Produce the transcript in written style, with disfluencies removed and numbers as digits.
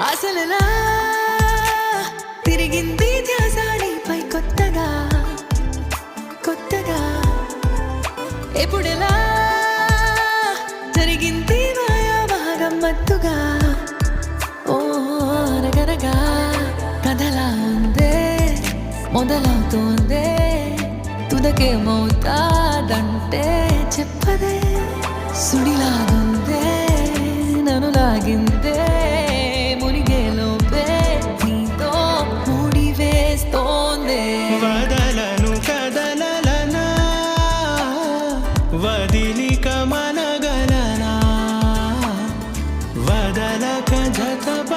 అసలులా తిరిగింది ధ్యాసాడిపై కొత్తగా కొత్తగా ఎప్పుడెలా జరిగింది మాయా గమ్మత్తుగా ఓ అనగనగా కథలా ఉందే మొదలవుతోందే తుదకేమవుతాదంటే చెప్పదే సుడిలాగుందే నన్ను లాగిందే మునిగేలోపే నీతో ముడి వేస్తోందే వదలను కదలనా వదిలిక మనగలనా వదలక జతప